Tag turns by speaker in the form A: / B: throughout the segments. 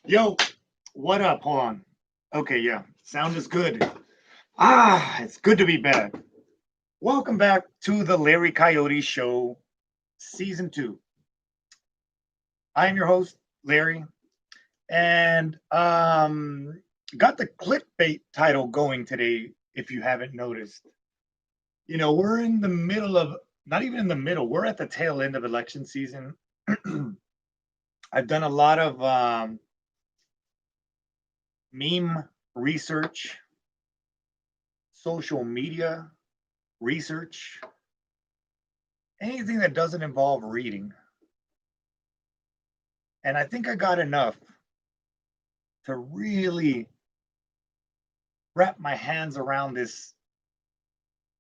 A: Yo, what up? Hold on. Okay, yeah, sound is good. It's good to be back. Welcome back to the Larry Coyote Show, Season 2. I am your host, Larry, and got the clickbait title going today, if you haven't noticed. We're in the middle of, not even in the middle, we're at the tail end of election season. I've done a lot of meme research, social media research, anything that doesn't involve reading. And I think I got enough to really wrap my hands around this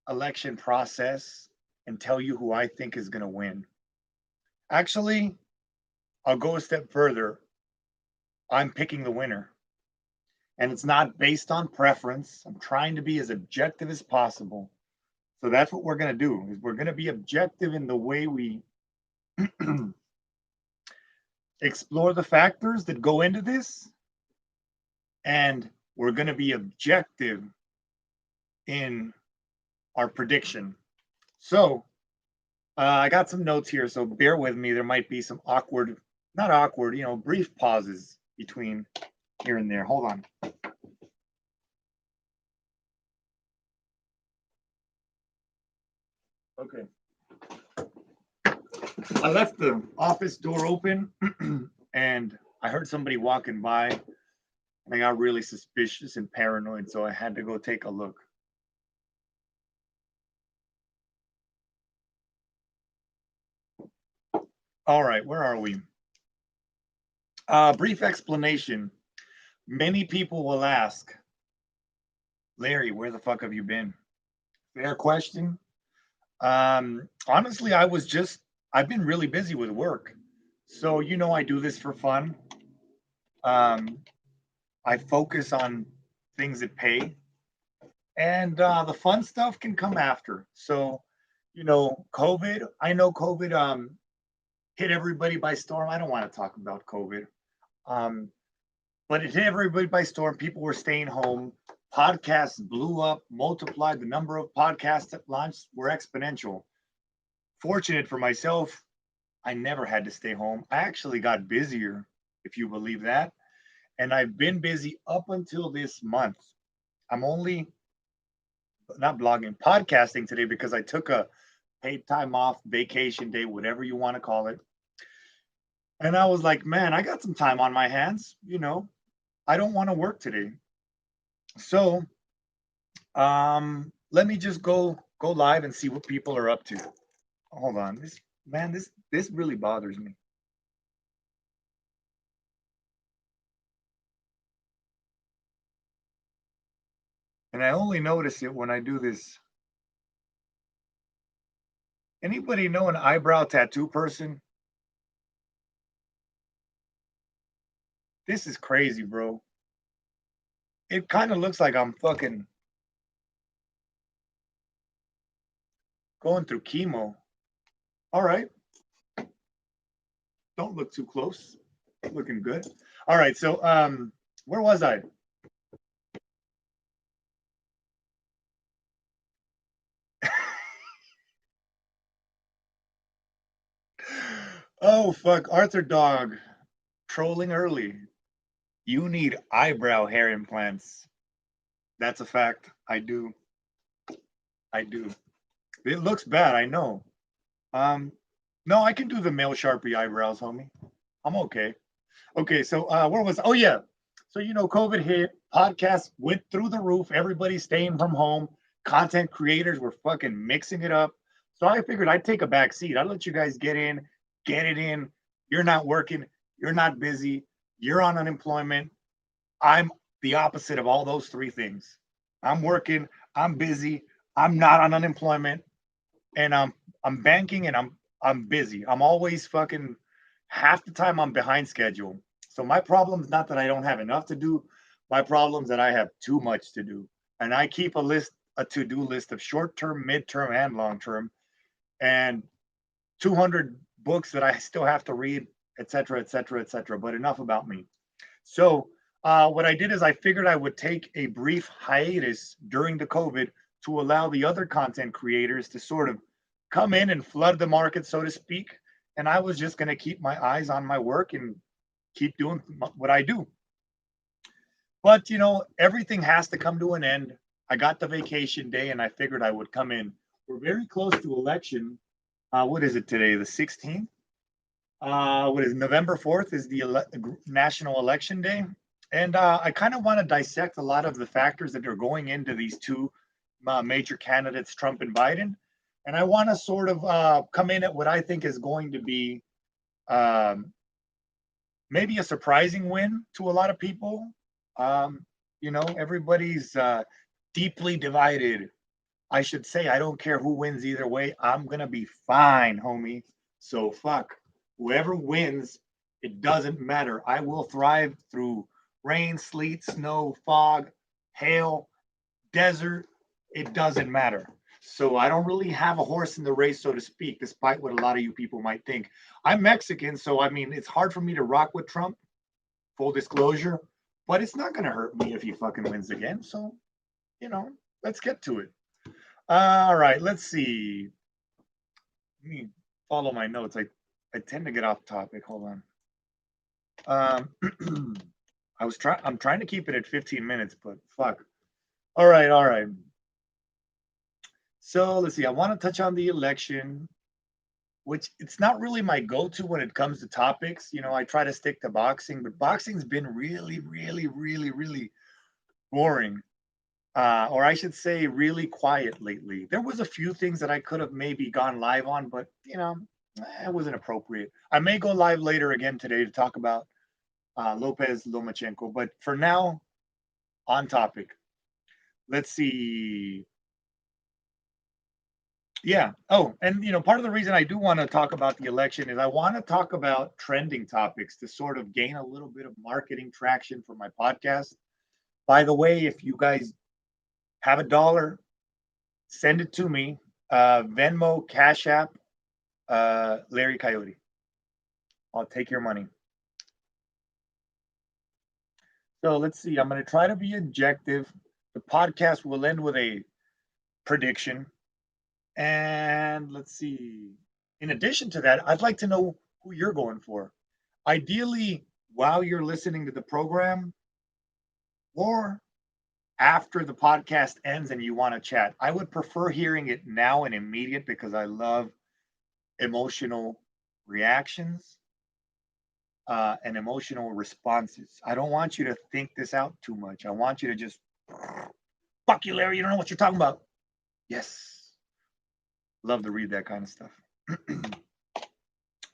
A: election process and tell you who I think is going to win. Actually, I'll go a step further. I'm picking the winner. And it's not based on preference. I'm trying to be as objective as possible. So that's what we're going to do. Is we're going to be objective in the way we explore the factors that go into this, and we're going to be objective in our prediction. So I got some notes here, so bear with me. There might be some awkward, not awkward, brief pauses between here and there. Hold on. Okay. I left the office door open and I heard somebody walking by, and I got really suspicious and paranoid, so I had to go take a look. All right, where are we? Brief explanation. Many people will ask, Larry, where the fuck have you been? Fair question. Honestly, I've been really busy with work. So, I do this for fun. Um, I focus on things that pay, and the fun stuff can come after. So, COVID, I know COVID hit everybody by storm. I don't want to talk about COVID. Um, but it hit everybody by storm. People were staying home. Podcasts blew up, multiplied. The number of podcasts that launched were exponential. Fortunate for myself, I never had to stay home. I actually got busier, if you believe that. And I've been busy up until this month. I'm only not blogging, podcasting today because I took a paid time off, vacation day, whatever you want to call it. And I was like, man, I got some time on my hands. I don't want to work today. So let me just go live and see what people are up to. Hold on. This really bothers me. And I only notice it when I do this. Anybody know an eyebrow tattoo person? This is crazy, bro. It kind of looks like I'm fucking going through chemo. All right. Don't look too close. Looking good. All right. So where was I? Oh fuck, Arthur Dog trolling early. You need eyebrow hair implants. That's a fact. I do. I do. It looks bad, I know. Um, no, I can do the male Sharpie eyebrows, homie. I'm okay. Okay, so where was? Oh yeah. So COVID hit. Podcasts went through the roof. Everybody's staying from home. Content creators were fucking mixing it up. So I figured I'd take a back seat. I'd let you guys get in, get it in. You're not working. You're not busy. You're on unemployment. I'm the opposite of all those three things. I'm working. I'm busy. I'm not on unemployment, and I'm banking, and I'm busy. I'm always fucking half the time I'm behind schedule. So my problem is not that I don't have enough to do. My problem is that I have too much to do. And I keep a to-do list of short-term, mid-term, and long-term, and 200 books that I still have to read, et cetera, et cetera, et cetera. But enough about me. So what I did is I figured I would take a brief hiatus during the COVID to allow the other content creators to sort of come in and flood the market, so to speak. And I was just going to keep my eyes on my work and keep doing what I do. But everything has to come to an end. I got the vacation day, and I figured I would come in. We're very close to election. What is it today? The 16th. What is November 4th is the national election day, and I kind of want to dissect a lot of the factors that are going into these two major candidates, Trump and Biden, and I want to sort of come in at what I think is going to be um, maybe a surprising win to a lot of people. Um, everybody's deeply divided. I should say, I don't care who wins either way. I'm gonna be fine, homie. So fuck whoever wins. It doesn't matter. I will thrive through rain, sleet, snow, fog, hail, desert. It doesn't matter. So I don't really have a horse in the race, so to speak, despite what a lot of you people might think. I'm Mexican, so I mean, it's hard for me to rock with Trump, full disclosure, but it's not going to hurt me if he fucking wins again. So, let's get to it. All right, let's see. Let me follow my notes. I tend to get off topic. Hold on. I'm trying to keep it at 15 minutes, but fuck. All right. So let's see. I want to touch on the election, which it's not really my go-to when it comes to topics. I try to stick to boxing, but boxing's been really, really, really, really boring. Or I should say, really quiet lately. There was a few things that I could have maybe gone live on, but it wasn't appropriate. I may go live later again today to talk about Lopez Lomachenko, but for now, on topic. Let's see. Yeah. Oh, and part of the reason I do want to talk about the election is I want to talk about trending topics to sort of gain a little bit of marketing traction for my podcast. By the way, if you guys have $1, send it to me. Venmo, Cash App, Larry Coyote. I'll take your money. So let's see. I'm going to try to be objective. The podcast will end with a prediction. And let's see. In addition to that, I'd like to know who you're going for. Ideally, while you're listening to the program or after the podcast ends and you want to chat. I would prefer hearing it now and immediate because I love emotional reactions and emotional responses. I don't want you to think this out too much. I want you to just, fuck you, Larry. You don't know what you're talking about. Yes. Love to read that kind of stuff.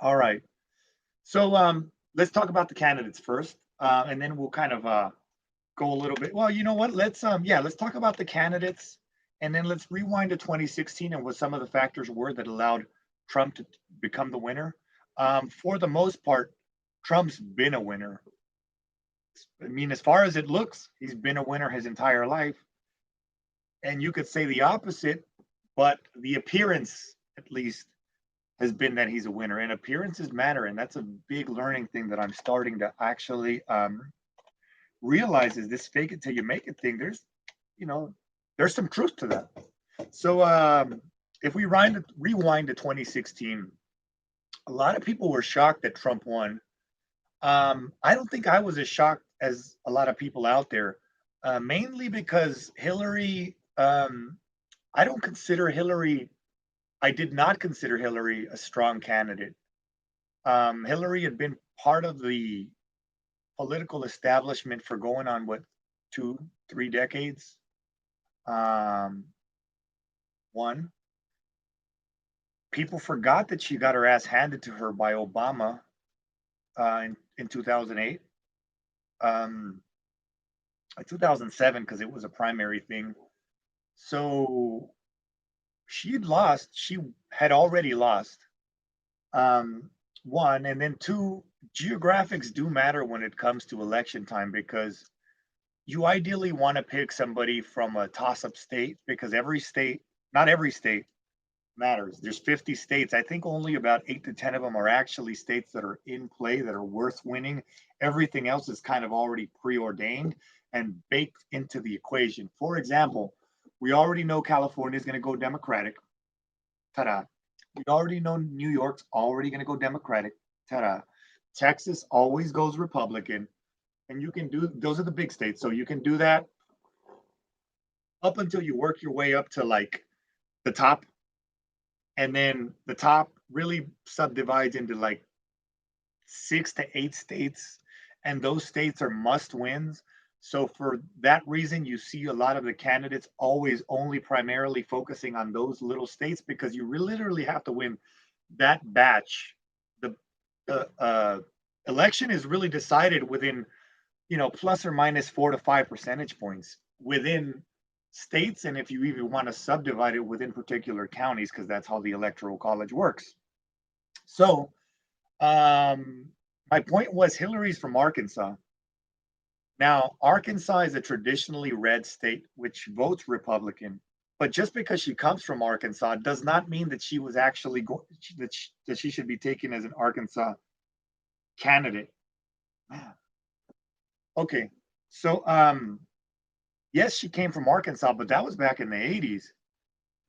A: All right. So let's talk about the candidates first, and then we'll kind of go a little bit. Well, you know what? Let's talk about the candidates, and then let's rewind to 2016 and what some of the factors were that allowed Trump to become the winner. For the most part, Trump's been a winner. I mean, as far as it looks, he's been a winner his entire life. And you could say the opposite, but the appearance, at least, has been that he's a winner. And appearances matter, and that's a big learning thing that I'm starting to actually realize is this fake it till you make it thing. There's some truth to that. So if we rewind to 2016, a lot of people were shocked that Trump won. I don't think I was as shocked as a lot of people out there, mainly because Hillary. I don't consider Hillary. I did not consider Hillary a strong candidate. Hillary had been part of the political establishment for going on what 2-3 decades. One, people forgot that she got her ass handed to her by Obama in 2008, 2007, because it was a primary thing. So she had already lost. One, and then two, geographics do matter when it comes to election time because you ideally want to pick somebody from a toss-up state because not every state matters. There's 50 states. I think only about 8 to 10 of them are actually states that are in play that are worth winning. Everything else is kind of already preordained and baked into the equation. For example, we already know California is going to go Democratic. Ta-da. We already know New York's already going to go Democratic. Ta-da. Texas always goes Republican. And you can do, those are the big states. So you can do that up until you work your way up to like the top. And then the top really subdivides into like 6 to 8 states. And those states are must wins. So for that reason, you see a lot of the candidates always only primarily focusing on those little states because you literally have to win that batch. The election is really decided within, plus or minus 4 to 5 percentage points within states. And if you even want to subdivide it within particular counties, because that's how the electoral college works. So, my point was Hillary's from Arkansas. Now, Arkansas is a traditionally red state which votes Republican. But just because she comes from Arkansas does not mean that she was actually that she should be taken as an Arkansas candidate. Okay, so yes, she came from Arkansas, but that was back in the 80s,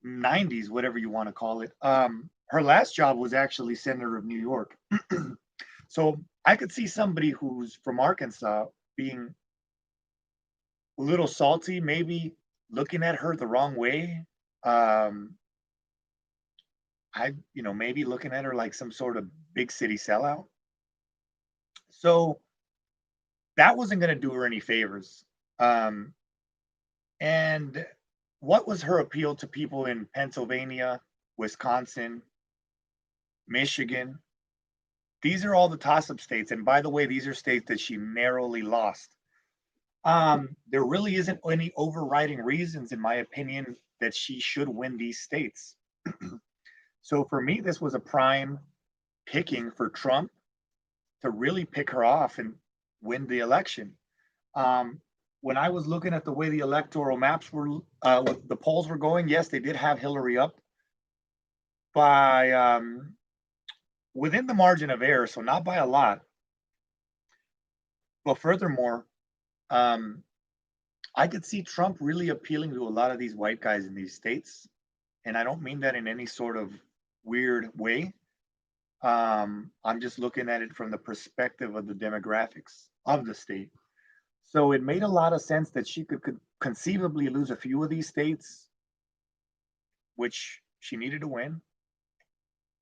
A: 90s, whatever you want to call it. Her last job was actually senator of New York. So I could see somebody who's from Arkansas being a little salty, maybe looking at her the wrong way. Um, maybe looking at her like some sort of big city sellout. So that wasn't going to do her any favors. Um, and what was her appeal to people in Pennsylvania, Wisconsin, Michigan? These are all the toss-up states. And by the way, these are states that she narrowly lost. There really isn't any overriding reasons, in my opinion, that she should win these states. So for me, this was a prime picking for Trump to really pick her off and win the election. Um, when I was looking at the way the electoral maps were, the polls were going, yes, they did have Hillary up by within the margin of error, so not by a lot. But furthermore, um, I could see Trump really appealing to a lot of these white guys in these states. And I don't mean that in any sort of weird way. I'm just looking at it from the perspective of the demographics of the state. So it made a lot of sense that she could conceivably lose a few of these states, which she needed to win.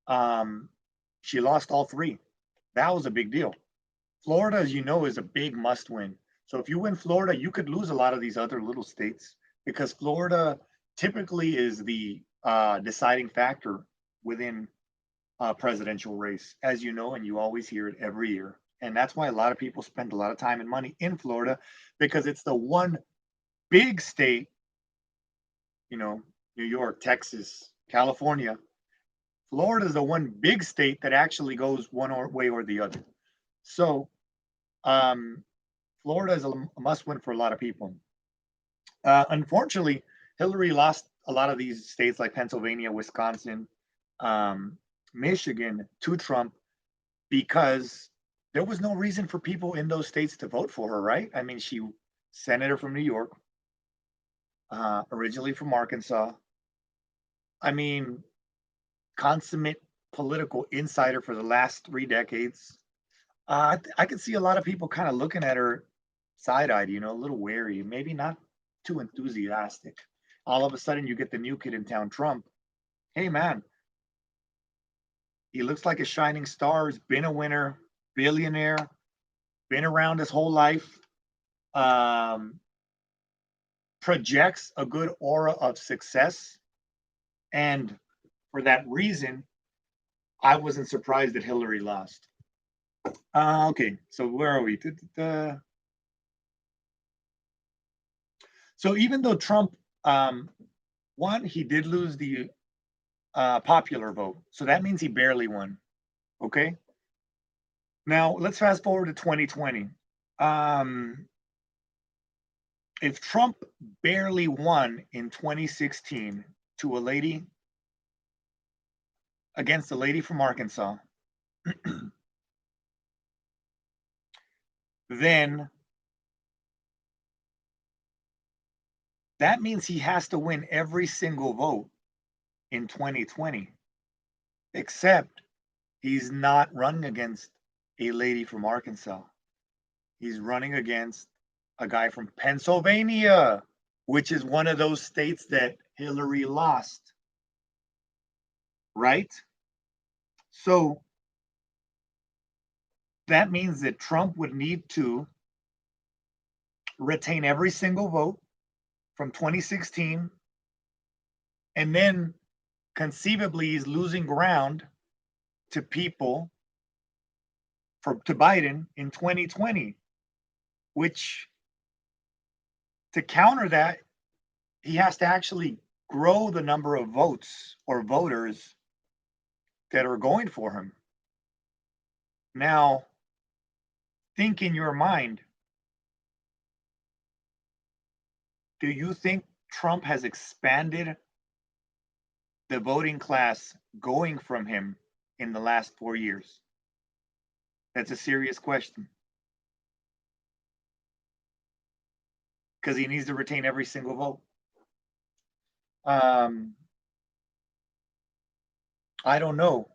A: Um, she lost all three. That was a big deal. Florida, as you know, is a big must win. So if you win Florida, you could lose a lot of these other little states because Florida typically is the deciding factor within a presidential race, as you know, and you always hear it every year. And that's why a lot of people spend a lot of time and money in Florida because it's the one big state, New York, Texas, California. Florida is the one big state that actually goes way or the other. So um, Florida is a must win for a lot of people. Unfortunately, Hillary lost a lot of these states like Pennsylvania, Wisconsin, um, Michigan to Trump because there was no reason for people in those states to vote for her, right? I mean, she senator from New York, originally from Arkansas. I mean, consummate political insider for the last 3 decades. I could see a lot of people kind of looking at her side-eyed, a little wary, maybe not too enthusiastic. All of a sudden, you get the new kid in town, Trump. Hey, man, he looks like a shining star. He's been a winner, billionaire, been around his whole life. Um, projects a good aura of success. And for that reason, I wasn't surprised that Hillary lost. Okay, so where are we? So even though Trump won, he did lose the popular vote. So that means he barely won. Okay. Now let's fast forward to 2020. If Trump barely won in 2016 to a lady against a lady from Arkansas, then that means he has to win every single vote in 2020, except he's not running against a lady from Arkansas. He's running against a guy from Pennsylvania, which is one of those states that Hillary lost, right? So that means that Trump would need to retain every single vote from 2016, and then conceivably he's losing ground to people to Biden in 2020, which to counter that, he has to actually grow the number of votes or voters that are going for him. Now, think in your mind, do you think Trump has expanded the voting class going from him in the last 4 years? That's a serious question. Because he needs to retain every single vote. I don't know.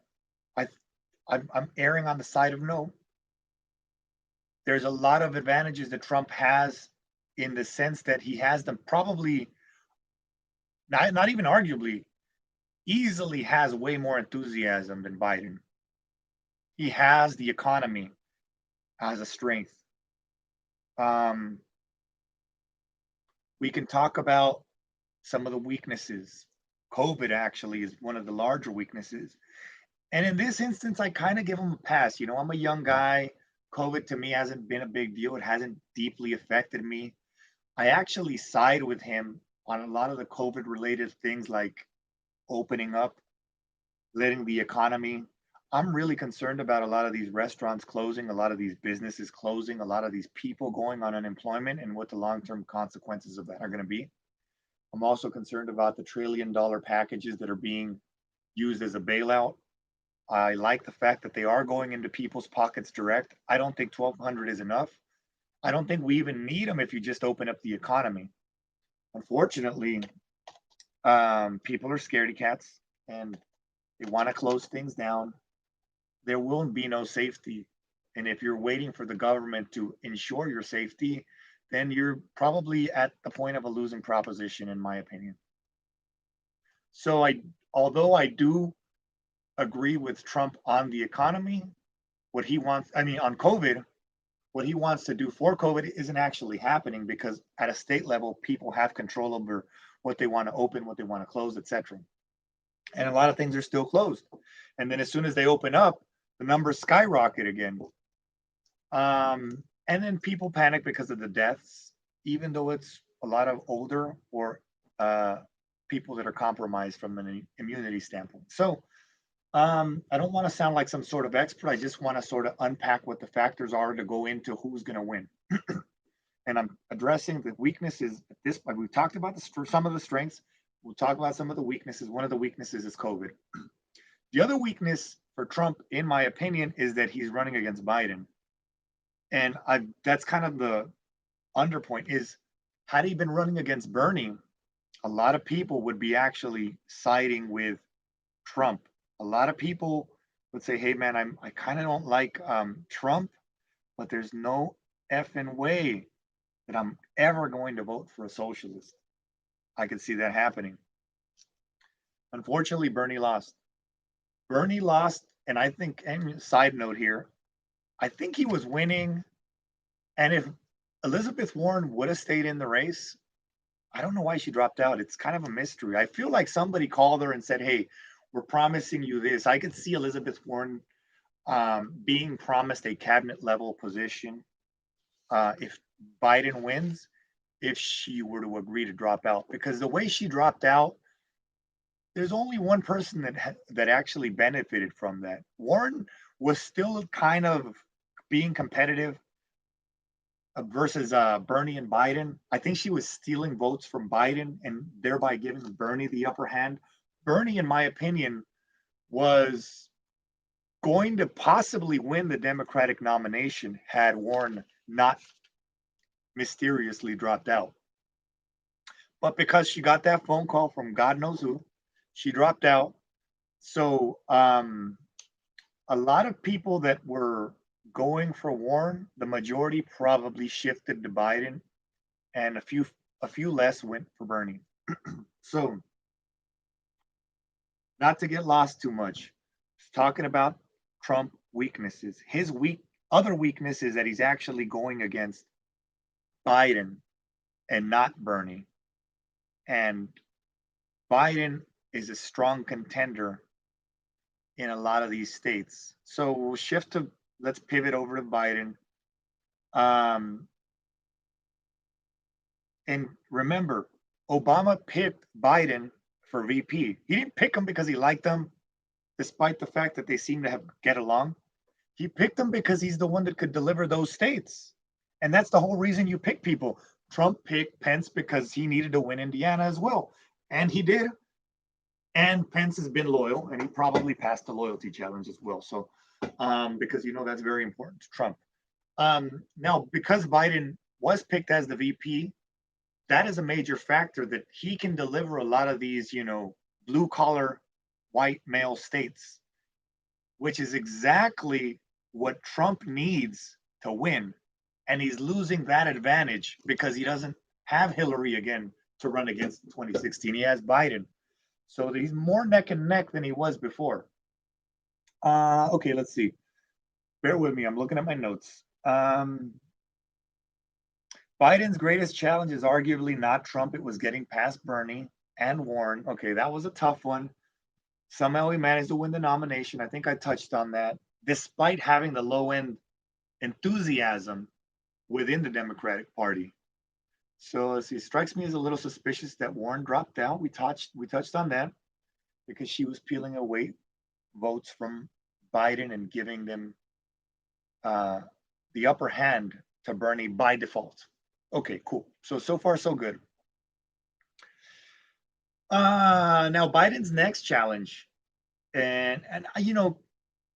A: I'm erring on the side of no. There's a lot of advantages that Trump has in the sense that he has them probably, not even arguably, easily has way more enthusiasm than Biden. He has the economy as a strength. We can talk about some of the weaknesses. COVID actually is one of the larger weaknesses. And in this instance, I kind of give him a pass. I'm a young guy. COVID to me hasn't been a big deal. It hasn't deeply affected me. I actually side with him on a lot of the COVID related things like opening up, letting the economy. I'm really concerned about a lot of these restaurants closing, a lot of these businesses closing, a lot of these people going on unemployment and what the long term consequences of that are going to be. I'm also concerned about the $1 trillion packages that are being used as a bailout. I like the fact that they are going into people's pockets direct. I don't think 1,200 is enough. I don't think we even need them if you just open up the economy. Unfortunately, people are scaredy cats and they want to close things down. There will be no safety. And if you're waiting for the government to ensure your safety, then you're probably at the point of a losing proposition, in my opinion. So although I do agree with Trump on the economy, what he wants, on COVID, what he wants to do for COVID isn't actually happening because at a state level, people have control over what they want to open, what they want to close, etc. And a lot of things are still closed. And then as soon as they open up, the numbers skyrocket again. And then people panic because of the deaths, even though it's a lot of older or people that are compromised from an immunity standpoint. So I don't want to sound like some sort of expert. I just want to sort of unpack what the factors are to go into who's going to win. And I'm addressing the weaknesses at this point. We've talked about some of the strengths. We'll talk about some of the weaknesses. One of the weaknesses is COVID. The other weakness for Trump, in my opinion, is that he's running against Biden. And that's kind of the underpoint is had he been running against Bernie, a lot of people would be actually siding with Trump. A lot of people would say, hey man, I kind of don't like Trump, but there's no effing way that I'm ever going to vote for a socialist. I could see that happening. Unfortunately, Bernie lost. Bernie lost, and I think, and side note here, I think he was winning. And if Elizabeth Warren would have stayed in the race, I don't know why she dropped out. It's kind of a mystery. I feel like somebody called her and said, hey, we're promising you this. I could see Elizabeth Warren being promised a cabinet level position if Biden wins, if she were to agree to drop out. Because the way she dropped out, there's only one person that actually benefited from that. Warren was still kind of being competitive versus Bernie and Biden. I think she was stealing votes from Biden and thereby giving Bernie the upper hand. Bernie, in my opinion, was going to possibly win the Democratic nomination had Warren not mysteriously dropped out. But because she got that phone call from God knows who, she dropped out. So a lot of people that were going for Warren, the majority probably shifted to Biden, and a few less went for Bernie. So not to get lost too much, talking about Trump weaknesses. His other weakness is that he's actually going against Biden and not Bernie. And Biden is a strong contender in a lot of these states. So we'll shift to, let's pivot over to Biden. Um, and remember, Obama picked Biden for VP. He didn't pick him because he liked him, despite the fact that they seem to have get along. He picked him because he's the one that could deliver those states. And that's the whole reason you pick people. Trump picked Pence because he needed to win Indiana as well. And he did. And Pence has been loyal, and he probably passed the loyalty challenge as well. So, because that's very important to Trump. Now, because Biden was picked as the VP, that is a major factor that he can deliver a lot of these, blue collar white male states, which is exactly what Trump needs to win. And he's losing that advantage because he doesn't have Hillary again to run against in 2016. He has Biden. So he's more neck and neck than he was before. Okay, let's see. Bear with me. I'm looking at my notes. Biden's greatest challenge is arguably not Trump. It was getting past Bernie and Warren. Okay, that was a tough one. Somehow he managed to win the nomination. I think I touched on that, despite having the low end enthusiasm within the Democratic Party. So let's see. It strikes me as a little suspicious that Warren dropped out. We touched on that because she was peeling away votes from Biden and giving them the upper hand to Bernie by default. Okay, cool. So far so good. Now Biden's next challenge, and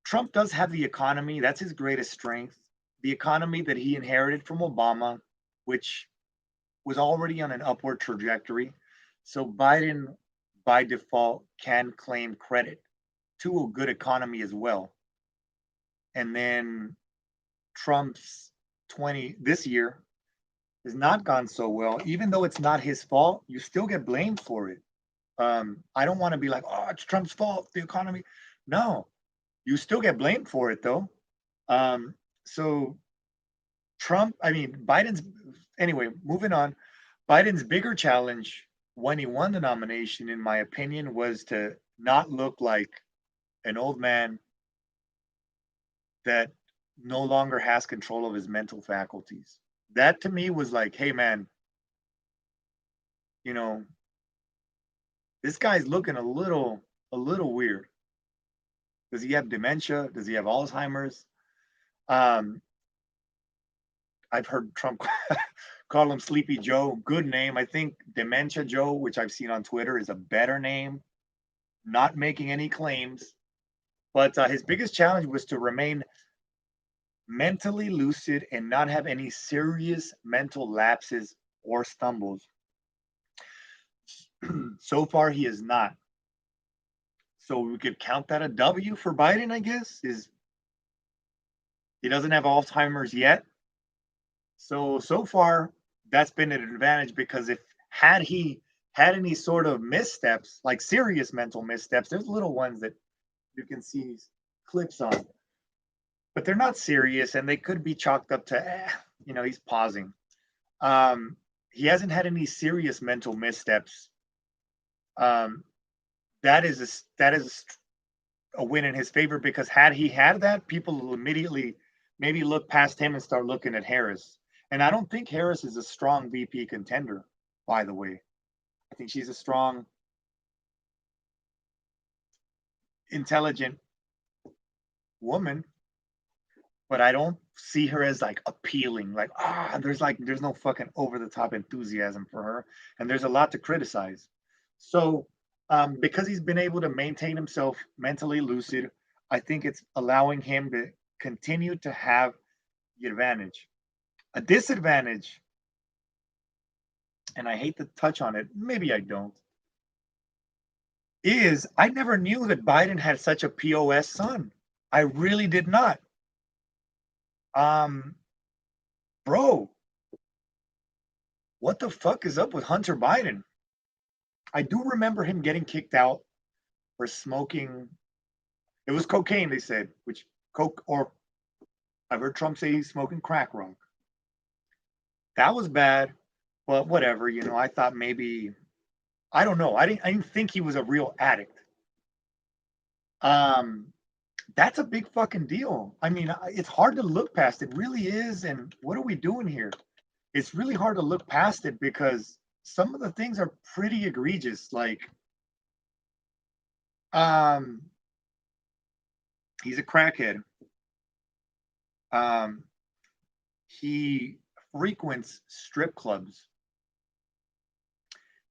A: Trump does have the economy. That's his greatest strength. The economy that he inherited from Obama, which was already on an upward trajectory. So Biden, by default, can claim credit to a good economy as well. And then Trump's 20 this year has not gone so well. Even though it's not his fault, you still get blamed for it. I don't want to be like, oh, it's Trump's fault, the economy. No, you still get blamed for it though. So Biden's, anyway, moving on. Biden's bigger challenge when he won the nomination, in my opinion, was to not look like an old man that no longer has control of his mental faculties. That to me was like, hey man, this guy's looking a little weird. Does he have dementia? Does he have Alzheimer's? I've heard Trump call him Sleepy Joe. Good name. I think Dementia Joe, which I've seen on Twitter, is a better name. Not making any claims. But his biggest challenge was to remain mentally lucid and not have any serious mental lapses or stumbles. So far, he is not. So we could count that a W for Biden, I guess. He doesn't have Alzheimer's yet. So far, that's been an advantage because had he had any sort of missteps, like serious mental missteps, there's little ones that you can see clips on, but they're not serious and they could be chalked up to, he's pausing. He hasn't had any serious mental missteps. That is a win in his favor because had he had that, people will immediately maybe look past him and start looking at Harris. And I don't think Harris is a strong VP contender, by the way. I think she's a strong, intelligent woman, but I don't see her as like appealing. Like, there's no fucking over the top enthusiasm for her. And there's a lot to criticize. So Because he's been able to maintain himself mentally lucid, I think it's allowing him to continue to have the advantage. A disadvantage, and I hate to touch on it, maybe I don't, is I never knew that Biden had such a POS son. I really did not. Um, bro, what the fuck is up with Hunter Biden? I do remember him getting kicked out for smoking. It was cocaine, they said, which coke, or I've heard Trump say he's smoking crack rock. That was bad, but whatever. I thought maybe I don't know. I didn't think he was a real addict. Um, that's a big fucking deal. I mean, it's hard to look past. It really is. And what are we doing here? It's really hard to look past it because some of the things are pretty egregious. Like, um, he's a crackhead. Um, he frequents strip clubs.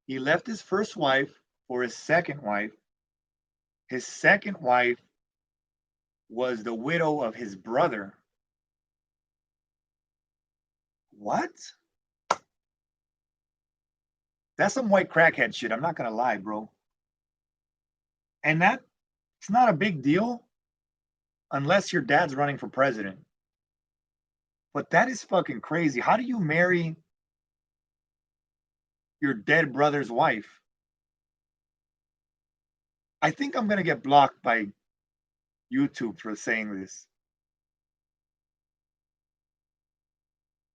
A: He left his first wife for his second wife. His second wife was the widow of his brother. What? That's some white crackhead shit. I'm not gonna lie, bro. And that's not a big deal unless your dad's running for president. But that is fucking crazy. How do you marry your dead brother's wife? I think I'm gonna get blocked by YouTube for saying this.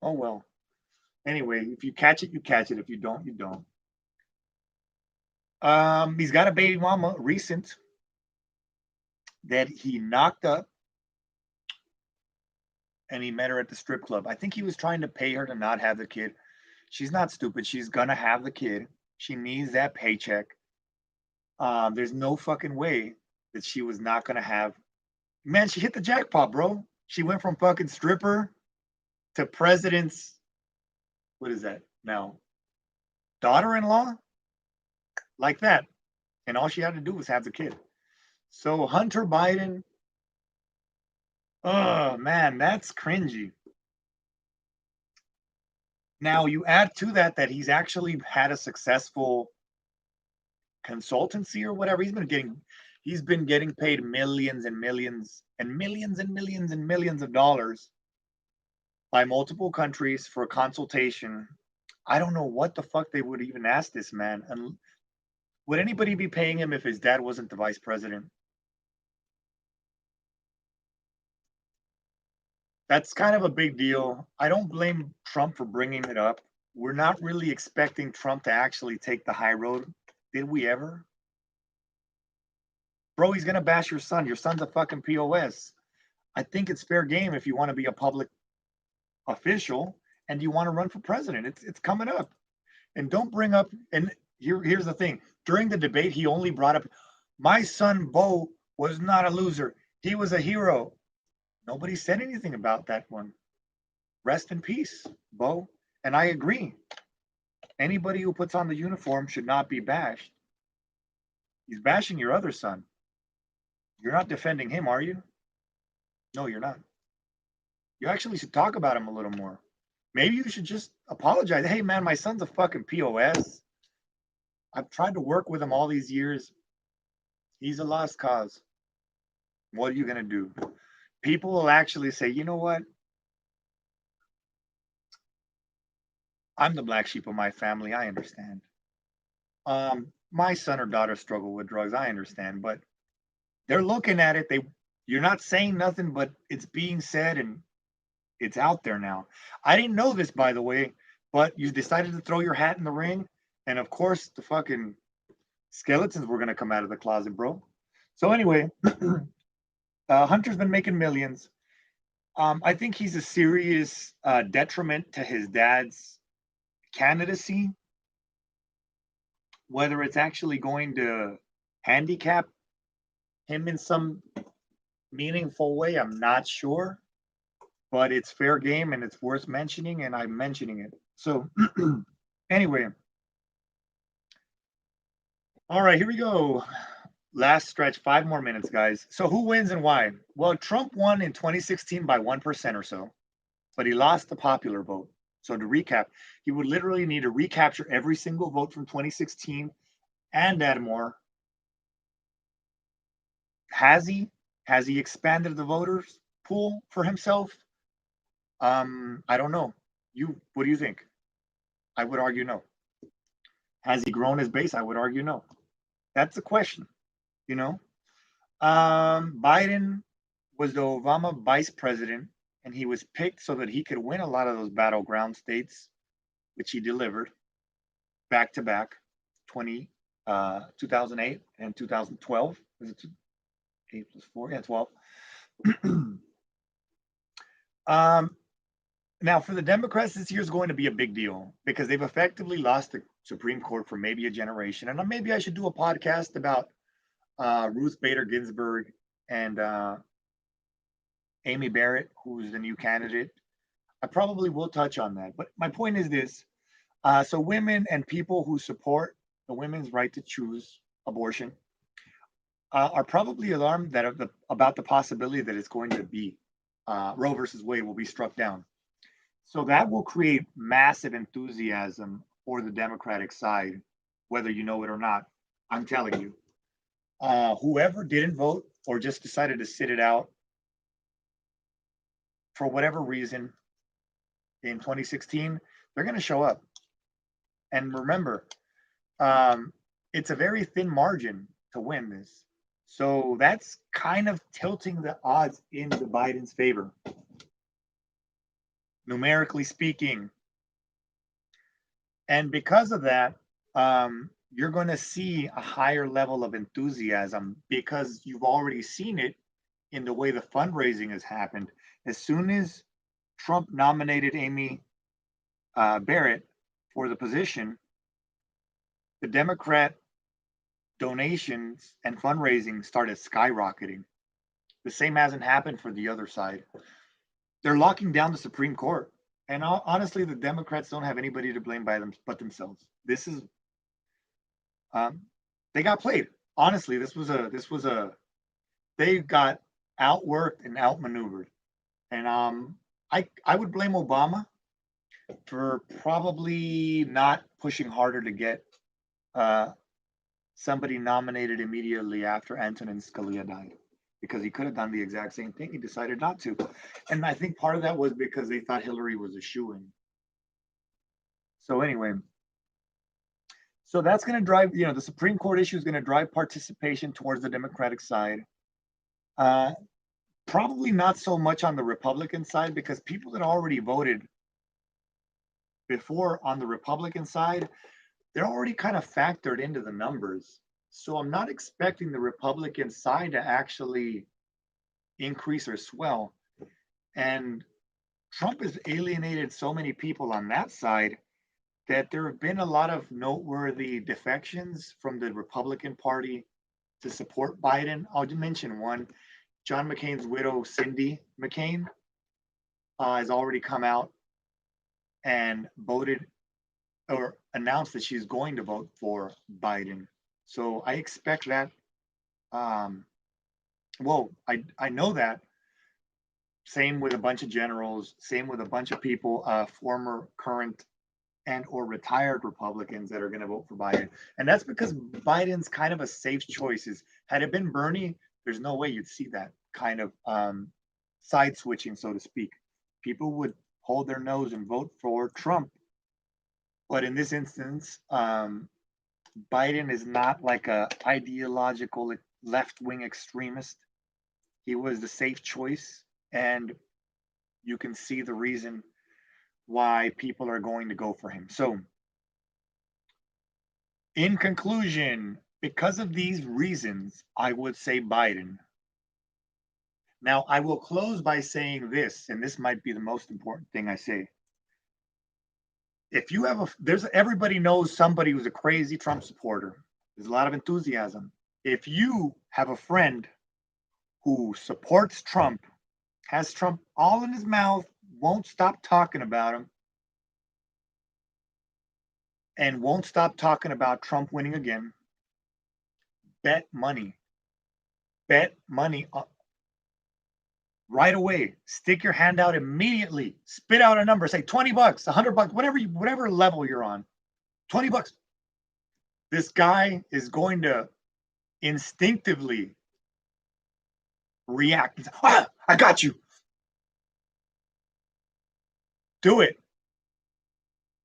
A: Oh well. Anyway, if you catch it, you catch it. If you don't, you don't. He's got a baby mama recent that he knocked up and he met her at the strip club. I think he was trying to pay her to not have the kid. She's not stupid. She's gonna have the kid. She needs that paycheck. There's no fucking way that she was not gonna have. Man, she hit the jackpot, bro. She went from fucking stripper to president's. What is that now? Daughter-in-law, like that, and all she had to do was have the kid. So Hunter Biden, oh man, that's cringy. Now you add to that he's actually had a successful consultancy or whatever. He's been getting paid millions and millions and millions and millions and millions of dollars by multiple countries for a consultation. I don't know what the fuck they would even ask this man. And would anybody be paying him if his dad wasn't the vice president? That's kind of a big deal. I don't blame Trump for bringing it up. We're not really expecting Trump to actually take the high road. Did we ever? Bro, he's going to bash your son. Your son's a fucking POS. I think it's fair game if you want to be a public official and you want to run for president. It's coming up. And don't bring up, and here's the thing. During the debate, he only brought up, my son Bo was not a loser. He was a hero. Nobody said anything about that one. Rest in peace, Bo. And I agree. Anybody who puts on the uniform should not be bashed. He's bashing your other son. You're not defending him, are you? No, you're not. You actually should talk about him a little more. Maybe you should just apologize. Hey, man, my son's a fucking POS. I've tried to work with him all these years. He's a lost cause. What are you going to do? People will actually say, you know what? I'm the black sheep of my family. I understand. My son or daughter struggle with drugs. I understand, but they're looking at it. You're not saying nothing, but it's being said and it's out there now. I didn't know this, by the way, but you decided to throw your hat in the ring, and of course, the fucking skeletons were gonna come out of the closet, bro. So anyway, Hunter's been making millions. I think he's a serious detriment to his dad's candidacy. Whether it's actually going to handicap him in some meaningful way, I'm not sure. But it's fair game and it's worth mentioning, and I'm mentioning it. So, anyway, All right, here we go. Last stretch, 5 more minutes, guys. So who wins and why? Well, Trump won in 2016 by 1% or so, but he lost the popular vote. So to recap, he would literally need to recapture every single vote from 2016 and add more. Has he? Has he expanded the voters pool for himself? I don't know. What do you think? I would argue no. Has he grown his base? I would argue no. That's the question, you know? Biden was the Obama vice president, and he was picked so that he could win a lot of those battleground states, which he delivered back to back 2008 and 2012. Was it 8 plus 4? Yeah, 12. um, Now, for the Democrats, this year is going to be a big deal because they've effectively lost the Supreme Court for maybe a generation. And maybe I should do a podcast about Ruth Bader Ginsburg and Amy Barrett, who's the new candidate. I probably will touch on that. But my point is this: so women and people who support the women's right to choose abortion are probably alarmed about the possibility that it's going to be Roe versus Wade will be struck down. So that will create massive enthusiasm for the Democratic side, whether you know it or not. I'm telling you, whoever didn't vote or just decided to sit it out for whatever reason in 2016, they're going to show up. And remember, um, it's a very thin margin to win this. So that's kind of tilting the odds in the Biden's favor, numerically speaking. And because of that, you're going to see a higher level of enthusiasm because you've already seen it in the way the fundraising has happened. As soon as Trump nominated Amy Barrett for the position, the Democrat donations and fundraising started skyrocketing. The same hasn't happened for the other side. They're locking down the Supreme Court. And honestly, the Democrats don't have anybody to blame but themselves. This is they got played. Honestly, they got outworked and outmaneuvered. And I would blame Obama for probably not pushing harder to get somebody nominated immediately after Antonin Scalia died, because he could have done the exact same thing. He decided not to. And I think part of that was because they thought Hillary was a shoo-in. So anyway, so that's going to drive, the Supreme Court issue is going to drive participation towards the Democratic side. Probably not so much on the Republican side, because people that already voted before on the Republican side, they're already kind of factored into the numbers. So I'm not expecting the Republican side to actually increase or swell. And Trump has alienated so many people on that side that there have been a lot of noteworthy defections from the Republican Party to support Biden. I'll just mention one. John McCain's widow, Cindy McCain, has already come out and voted or announced that she's going to vote for Biden. So I expect that. I know that. Same with a bunch of generals. Same with a bunch of people, former, current, and or retired Republicans that are going to vote for Biden. And that's because Biden's kind of a safe choice. Had it been Bernie, there's no way you'd see that kind of side switching, so to speak. People would hold their nose and vote for Trump. But in this instance, Biden is not like a ideological left-wing extremist. He was the safe choice, and you can see the reason why people are going to go for him. So, in conclusion, because of these reasons, I would say Biden. Now, I will close by saying this, and this might be the most important thing I say. If you have everybody knows somebody who's a crazy Trump supporter. There's a lot of enthusiasm. If you have a friend who supports Trump, has Trump all in his mouth, won't stop talking about him, and won't stop talking about Trump winning again, Bet money. Bet money right away. Stick your hand out immediately. Spit out a number. Say $20, $100, whatever level you're on. $20. This guy is going to instinctively react. Ah, I got you. Do it.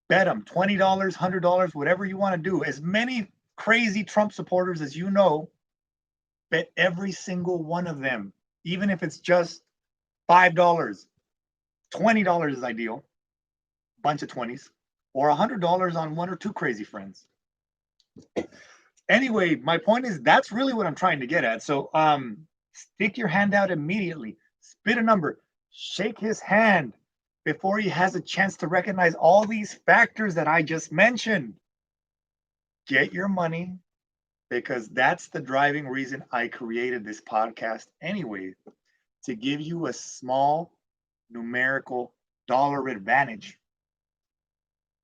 A: Bet him $20, $100, whatever you want to do. As many crazy Trump supporters as you know, bet every single one of them, even if it's just $5. $20 is ideal. Bunch of 20s, or $100 on one or two crazy friends. Anyway, my point is that's really what I'm trying to get at. So stick your hand out immediately, spit a number, shake his hand before he has a chance to recognize all these factors that I just mentioned. Get your money, because that's the driving reason I created this podcast anyway, to give you a small numerical dollar advantage.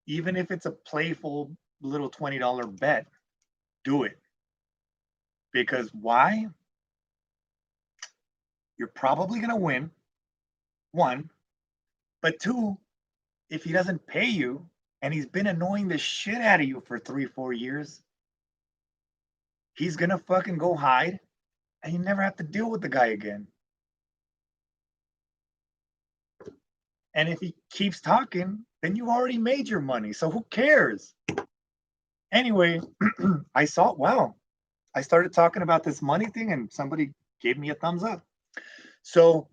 A: Even if it's a playful little $20 bet, do it. Because why? You're probably going to win, one. But two, if he doesn't pay you and he's been annoying the shit out of you for 3-4 years, he's going to fucking go hide and you never have to deal with the guy again. And if he keeps talking, then you already made your money. So who cares? Anyway, I started talking about this money thing and somebody gave me a thumbs up. So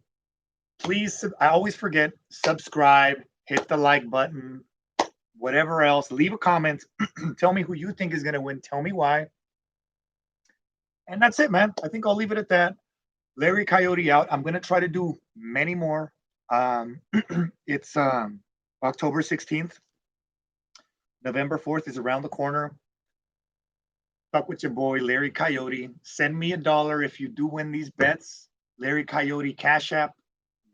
A: please, I always forget, subscribe, hit the like button, whatever else, leave a comment, tell me who you think is going to win, tell me why. And that's it, man. I think I'll leave it at that. Larry Coyote out. I'm going to try to do many more. It's October 16th. November 4th is around the corner. Fuck with your boy, Larry Coyote. Send me $1 if you do win these bets. Larry Coyote, Cash App,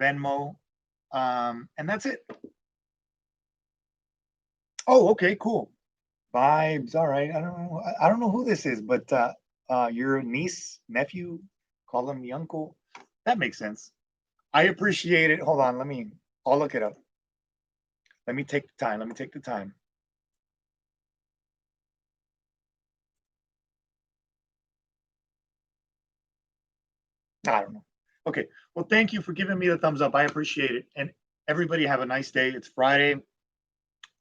A: Venmo. And that's it. Oh, okay, cool. Vibes. All right. I don't know who this is, but your niece, nephew, call him the uncle. That makes sense. I appreciate it. Hold on, I'll look it up. Let me take the time. I don't know. Okay. Well, thank you for giving me the thumbs up. I appreciate it. And everybody have a nice day. It's Friday.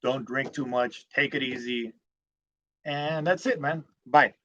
A: Don't drink too much. Take it easy. And that's it, man. Bye.